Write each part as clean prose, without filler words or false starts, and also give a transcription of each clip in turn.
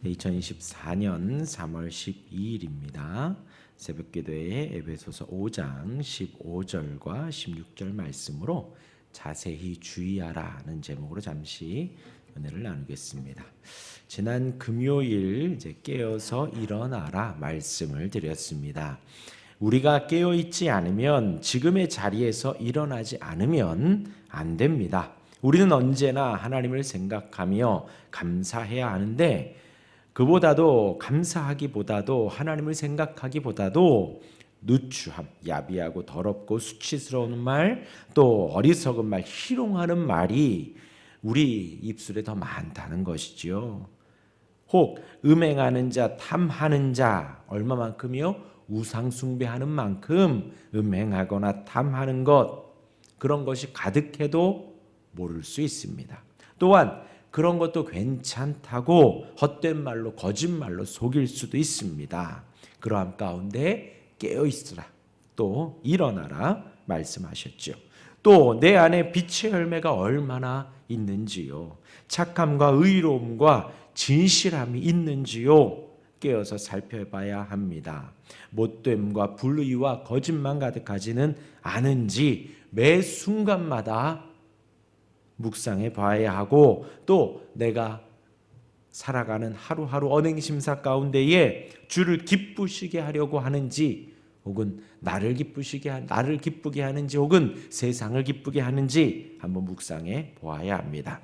2024년 3월 12일입니다. 새벽기도에 에베소서 5장 15절과 16절 말씀으로 자세히 주의하라는 제목으로 잠시 은혜를 나누겠습니다. 지난 금요일 깨어서 일어나라 말씀을 드렸습니다. 우리가 깨어있지 않으면, 지금의 자리에서 일어나지 않으면 안 됩니다. 우리는 언제나 하나님을 생각하며 감사해야 하는데, 그보다도 감사하기보다도 하나님을 생각하기보다도 누추함, 야비하고 더럽고 수치스러운 말, 또 어리석은 말, 희롱하는 말이 우리 입술에 더 많다는 것이지요. 혹 음행하는 자, 탐하는 자, 얼마만큼이요? 우상 숭배하는 만큼 음행하거나 탐하는 것, 그런 것이 가득해도 모를 수 있습니다. 또한 그런 것도 괜찮다고 헛된 말로, 거짓말로 속일 수도 있습니다. 그러함 가운데 깨어있으라, 또 일어나라 말씀하셨죠. 또 내 안에 빛의 열매가 얼마나 있는지요, 착함과 의로움과 진실함이 있는지요, 깨어서 살펴봐야 합니다. 못됨과 불의와 거짓말 가득하지는 않은지 매 순간마다 묵상해 봐야 하고, 또 내가 살아가는 하루하루 언행심사 가운데에 주를 기쁘시게 하려고 하는지, 혹은 나를 기쁘게 하는지, 혹은 세상을 기쁘게 하는지 한번 묵상해 보아야 합니다.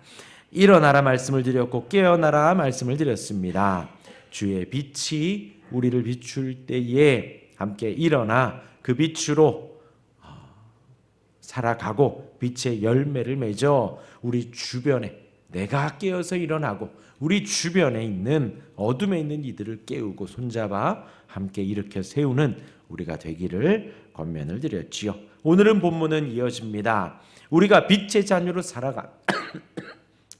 일어나라 말씀을 드렸고, 깨어나라 말씀을 드렸습니다. 주의 빛이 우리를 비출 때에 함께 일어나 그 빛으로 살아가고 빛의 열매를 맺어 우리 주변에, 내가 깨어서 일어나고 우리 주변에 있는 어둠에 있는 이들을 깨우고 손잡아 함께 일으켜 세우는 우리가 되기를 권면을 드렸지요. 오늘은 본문은 이어집니다. 우리가 빛의 자녀로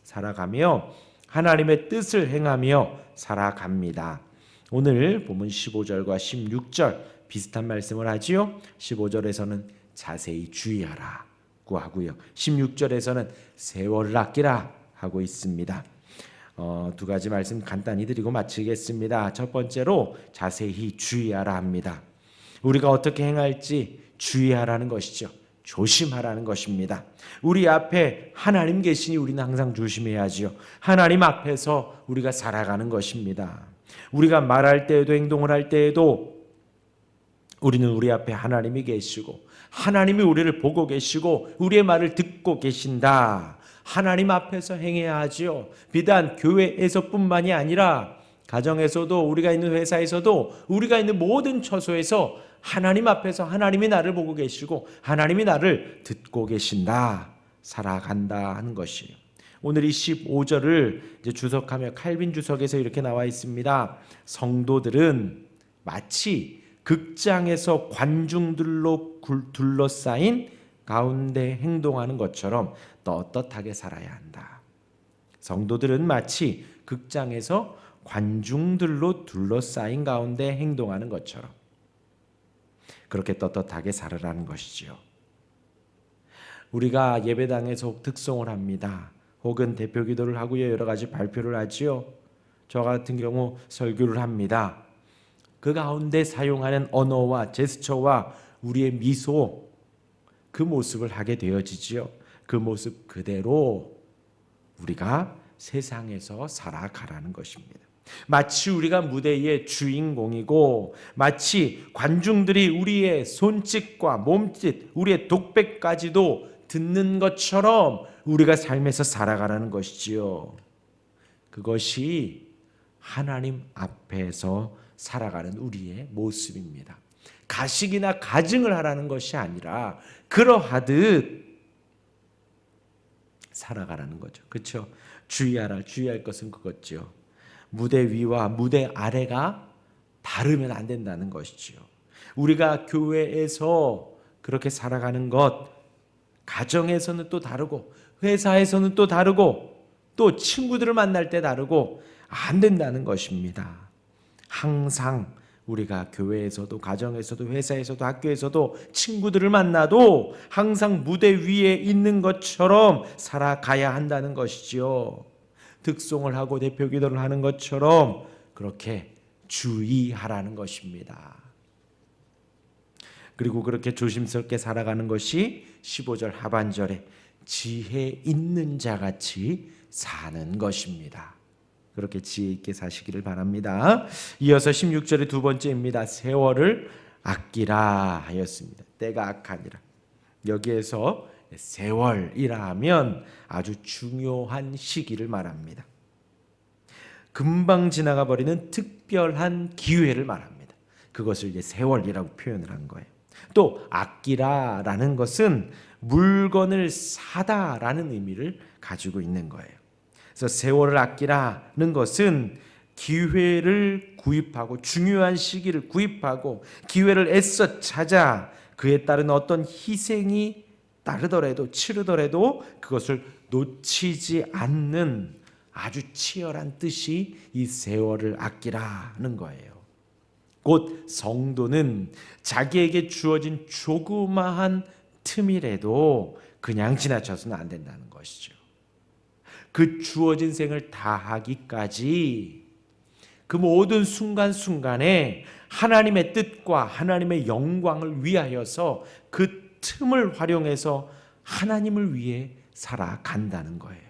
살아가며 하나님의 뜻을 행하며 살아갑니다. 오늘 본문 15절과 16절 비슷한 말씀을 하지요. 15절에서는 자세히 주의하라고 하고요, 16절에서는 세월을 아끼라 하고 있습니다. 두 가지 말씀 간단히 드리고 마치겠습니다. 첫 번째로 자세히 주의하라 합니다. 우리가 어떻게 행할지 주의하라는 것이죠. 조심하라는 것입니다. 우리 앞에 하나님 계시니 우리는 항상 조심해야지요. 하나님 앞에서 우리가 살아가는 것입니다. 우리가 말할 때에도 행동을 할 때에도 우리는 우리 앞에 하나님이 계시고, 하나님이 우리를 보고 계시고 우리의 말을 듣고 계신다. 하나님 앞에서 행해야 하지요. 비단 교회에서뿐만이 아니라 가정에서도, 우리가 있는 회사에서도, 우리가 있는 모든 처소에서 하나님 앞에서 하나님이 나를 보고 계시고 하나님이 나를 듣고 계신다, 살아간다 하는 것이에요. 오늘 이 15절을 이제 주석하며 칼빈 주석에서 이렇게 나와 있습니다. 성도들은 마치 극장에서 관중들로 둘러싸인 가운데 행동하는 것처럼 떳떳하게 살아야 한다. 성도들은 마치 극장에서 관중들로 둘러싸인 가운데 행동하는 것처럼 그렇게 떳떳하게 살아라는 것이지요. 우리가 예배당에서 특송을 합니다. 혹은 대표 기도를 하고요, 여러 가지 발표를 하지요. 저 같은 경우 설교를 합니다. 그 가운데 사용하는 언어와 제스처와 우리의 미소, 그 모습을 하게 되어지지요. 그 모습 그대로 우리가 세상에서 살아가라는 것입니다. 마치 우리가 무대의 주인공이고, 마치 관중들이 우리의 손짓과 몸짓, 우리의 독백까지도 듣는 것처럼 우리가 삶에서 살아가라는 것이지요. 그것이 하나님 앞에서 살아가는 우리의 모습입니다. 가식이나 가증을 하라는 것이 아니라 그러하듯 살아가라는 거죠. 그렇죠? 주의할 것은 그것죠. 무대 위와 무대 아래가 다르면 안 된다는 것이죠. 우리가 교회에서 그렇게 살아가는 것, 가정에서는 또 다르고, 회사에서는 또 다르고, 또 친구들을 만날 때 다르고, 안 된다는 것입니다. 항상 우리가 교회에서도, 가정에서도, 회사에서도, 학교에서도, 친구들을 만나도 항상 무대 위에 있는 것처럼 살아가야 한다는 것이지요. 득송을 하고 대표 기도를 하는 것처럼 그렇게 주의하라는 것입니다. 그리고 그렇게 조심스럽게 살아가는 것이 15절 하반절에 지혜 있는 자같이 사는 것입니다. 그렇게 지혜 있게 사시기를 바랍니다. 이어서 16절의 두 번째입니다. 세월을 아끼라 하였습니다. 때가 악하니라. 여기에서 세월이라 하면 아주 중요한 시기를 말합니다. 금방 지나가 버리는 특별한 기회를 말합니다. 그것을 이제 세월이라고 표현을 한 거예요. 또 아끼라라는 것은 물건을 사다라는 의미를 가지고 있는 거예요. 그래서 세월을 아끼라는 것은 기회를 구입하고 중요한 시기를 구입하고 기회를 애써 찾아 그에 따른 어떤 희생이 따르더라도 치르더라도 그것을 놓치지 않는 아주 치열한 뜻이 이 세월을 아끼라는 거예요. 곧 성도는 자기에게 주어진 조그마한 틈이라도 그냥 지나쳐서는 안 된다는 것이죠. 그 주어진 생을 다하기까지 그 모든 순간순간에 하나님의 뜻과 하나님의 영광을 위하여서 그 틈을 활용해서 하나님을 위해 살아간다는 거예요.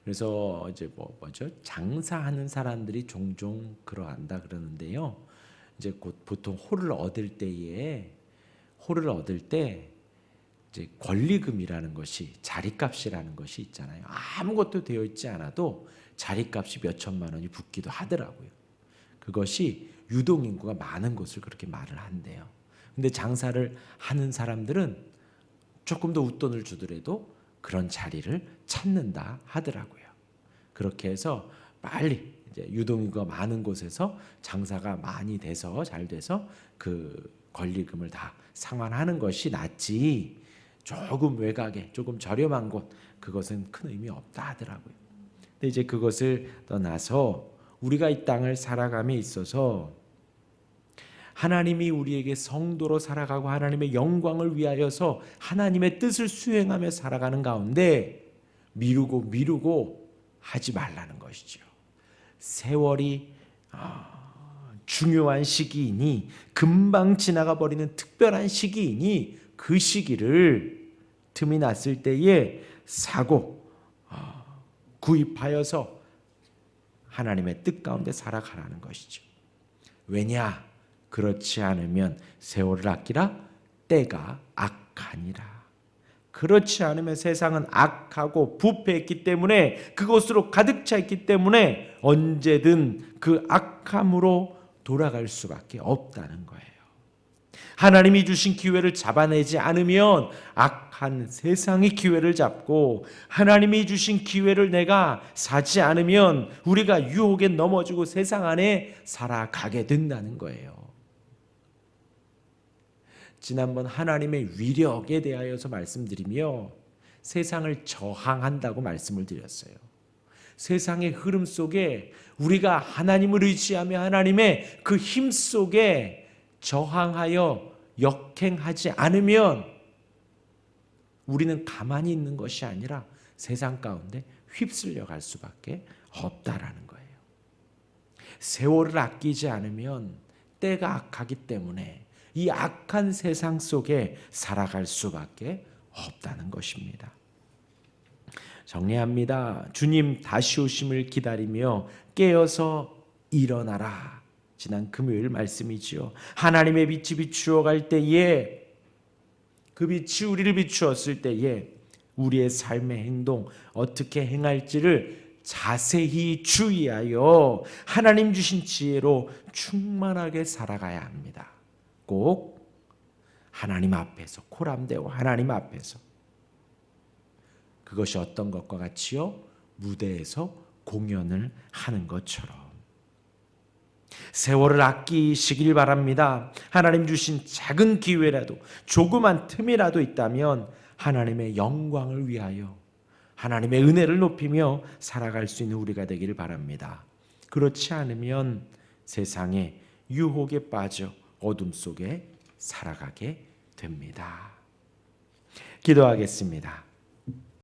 그래서 이제 뭐죠? 장사하는 사람들이 종종 그러한다 그러는데요. 이제 곧 보통 홀을 얻을 때 이제 권리금이라는 것이 자리값이라는 것이 있잖아요. 아무것도 되어 있지 않아도 자리값이 몇 천만 원이 붙기도 하더라고요. 그것이 유동인구가 많은 곳을 그렇게 말을 한대요. 근데 장사를 하는 사람들은 조금 더 웃돈을 주더라도 그런 자리를 찾는다 하더라고요. 그렇게 해서 빨리 이제 유동인구가 많은 곳에서 장사가 많이 돼서 잘 돼서 그 권리금을 다 상환하는 것이 낫지 조금 외곽에 조금 저렴한 곳 그것은 큰 의미 없다 하더라고요. 근데 이제 그것을 떠나서 우리가 이 땅을 살아감에 있어서 하나님이 우리에게 성도로 살아가고 하나님의 영광을 위하여서 하나님의 뜻을 수행하며 살아가는 가운데 미루고 하지 말라는 것이죠. 세월이 중요한 시기이니 금방 지나가 버리는 특별한 시기이니 그 시기를 틈이 났을 때에 사고 구입하여서 하나님의 뜻 가운데 살아가라는 것이죠. 왜냐? 그렇지 않으면 세월을 아끼라 때가 악하니라. 그렇지 않으면 세상은 악하고 부패했기 때문에 그것으로 가득 차 있기 때문에 언제든 그 악함으로 돌아갈 수밖에 없다는 거예요. 하나님이 주신 기회를 잡아내지 않으면 악한 세상이 기회를 잡고 하나님이 주신 기회를 내가 사지 않으면 우리가 유혹에 넘어지고 세상 안에 살아가게 된다는 거예요. 지난번 하나님의 위력에 대하여서 말씀드리며 세상을 저항한다고 말씀을 드렸어요. 세상의 흐름 속에 우리가 하나님을 의지하며 하나님의 그 힘 속에 저항하여 역행하지 않으면 우리는 가만히 있는 것이 아니라 세상 가운데 휩쓸려 갈 수밖에 없다라는 거예요. 세월을 아끼지 않으면 때가 악하기 때문에 이 악한 세상 속에 살아갈 수밖에 없다는 것입니다. 정리합니다. 주님 다시 오심을 기다리며 깨어서 일어나라. 지난 금요일 말씀이지요. 하나님의 빛이 비추어 갈 때에 그 빛이 우리를 비추었을 때에 우리의 삶의 행동 어떻게 행할지를 자세히 주의하여 하나님 주신 지혜로 충만하게 살아가야 합니다. 꼭 하나님 앞에서 코람되고 하나님 앞에서 그것이 어떤 것과 같이요? 무대에서 공연을 하는 것처럼 세월을 아끼시길 바랍니다. 하나님 주신 작은 기회라도 조그만 틈이라도 있다면 하나님의 영광을 위하여 하나님의 은혜를 높이며 살아갈 수 있는 우리가 되기를 바랍니다. 그렇지 않으면 세상의 유혹에 빠져 어둠 속에 살아가게 됩니다. 기도하겠습니다.